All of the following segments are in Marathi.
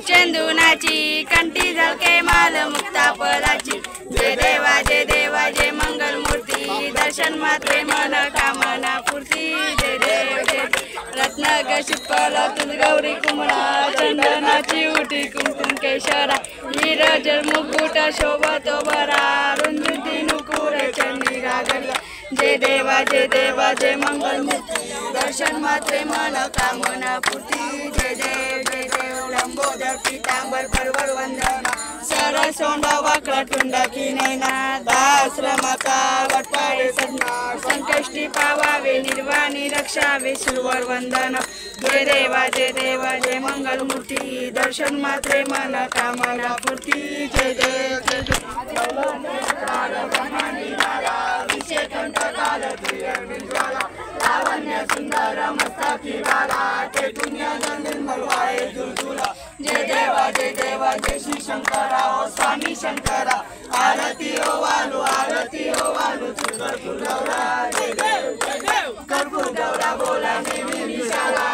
चंदुनाची कंठी झळके माल मुक्ता पदाची जय देवा जय मंगल मूर्ती दर्शन मात्रे मन कामना पूर्ती जय देव जय रत्न गशिपल गौरी कुमळा चंदनाची उठी कुमकुम केशरा नीरजल मुकुट शोभतो बरा रुंजुती नुकुर चंडी गागरला जय देवा जय मंगल मूर्ती दर्शन मात्रे मन कामना पूर्ती जय देव लंबोदर पीतांबर परवर वंदना सर सोंड वाकडा तोंड की नैना दाश्रमाचा वटपाळे सजना संकष्टी पावावे निर्वाणी रक्षावे सुरवर वंदन जय देवा जय देवा जय मंगलमूर्ती दर्शन मात्रे मन कामना पूर्ती जय देव जय लावण्य सुंदर मस्तकी बाला ते दुनिया निर्मल वाये दुलदुला जय देवा जय श्री शंकरा ओ स्वामी शंकरा आरती ओ वालू कर्पूर गौरा जय देव कर्पूर गौरा बोला नेहमी निशाला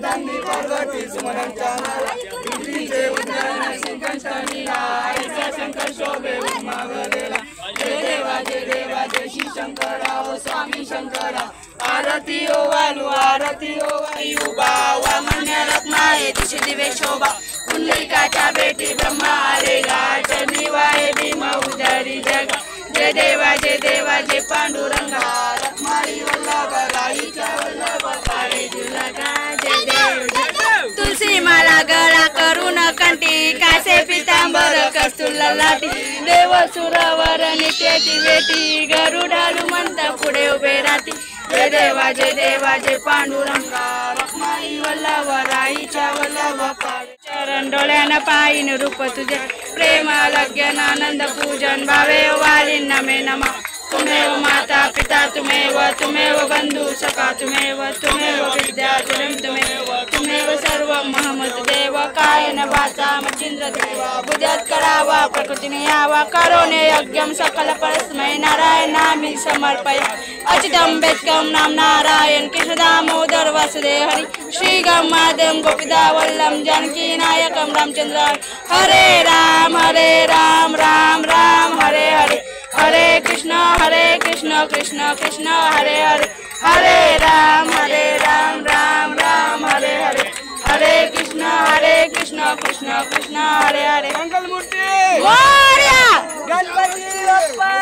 धन्य पार्वती सुमन चंद्रा विष्णूचे उज्जैन श्रीकंठनीला ऐसा शंकर शोभे उन्मावलेला जय देवा जय श्री शंकरा ओ स्वामी शंकरा आरती ओ वालू वायू बावा मन्य रत्नाये दिशे दिवे शोभा कुंडलिकाच्या बेटी ब्रह्मा आलेला चरणी वाहे भीमा उदरी जगा जय देवा जय पांडुरंगा रत्माई वल्लभ राईच्या वल्लभ काळे जुलगा जय देव तुलसी माला गळा करून कंठी कासे पितांबर कस्तुर लाटी देव सुरवर नित्याची बेटी गरुडालू म्हणत पुढे उभे राहती जय देवा जय पांडुरंगा रखमाई वल्लभ राईच्या वल्लभ काळे चरण डोळ्यानं पायीन रूप तुझे प्रेम लग्न आनंद पूजन भावे वालीन नमे नमा तुमेव माता पिता तुमेव बंधु सखा तुमेव विद्या तुमेव सर्व महमत देव कायन वाचा मचिंद्र देवा बुद्ध्यात करावा प्रकृतीने यावा करोने यज्ञम सकल परस्मै नारायण नामी समर्पय अच्युतम बेदकम नाम नारायण कृष्ण दामोदर वासुदेव हरि श्री गम माधव गोपिदा वल्लभ जानकी नायकम रामचंद्र हरे राम राम राम हरे हरे हरे कृष्ण कृष्ण कृष्ण हरे हरे हरे राम राम राम हरे हरे हरे कृष्ण कृष्ण कृष्ण हरे हरे मंगल मूर्ती मोरया गणपती बाप्पा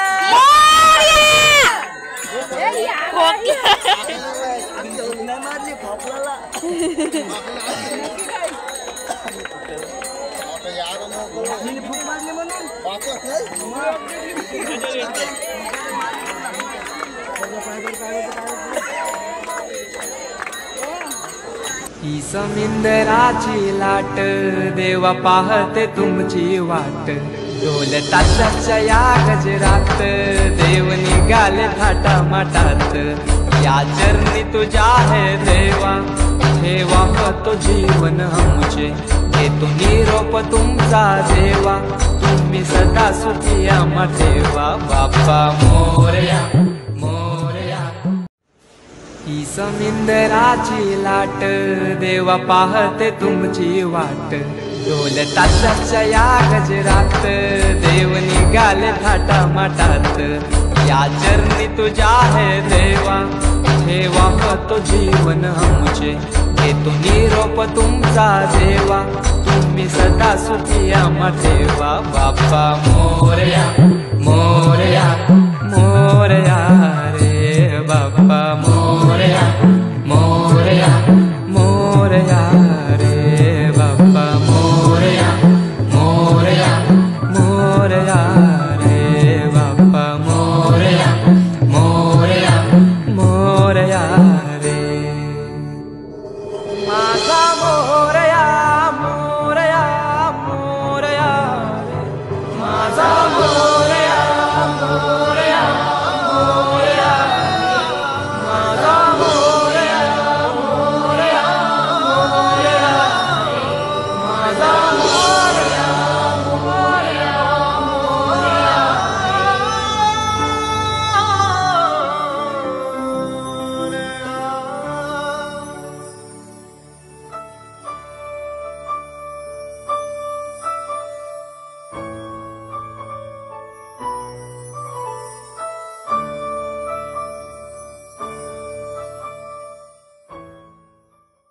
ही समिंदराची लाट देवा पाहते तुमची वाट ढोल ताशाच्या या गजरात देव निघाले थाटा माटात या चरणी तुझ्या है देवा ठेवा तो जीवन आमचे घेतो निरोप तुमचा देवा तुम्ही सदा सुखी आम्हा ठेवा बाप्पा मोरया ही समिंदराची लाट देवा पाहते तुमची वाट ढोल ताशाच्या या गजरात देव निघाले थाटा माटात या चरणी तुझ्या है देवा ठेवा तो जीवन आमचे घेतो निरोप तुमचा देवा तुम्ही सदा सुखी आम्हा ठेवा बाप्पा मोरया रे बाप्पा मोरया रे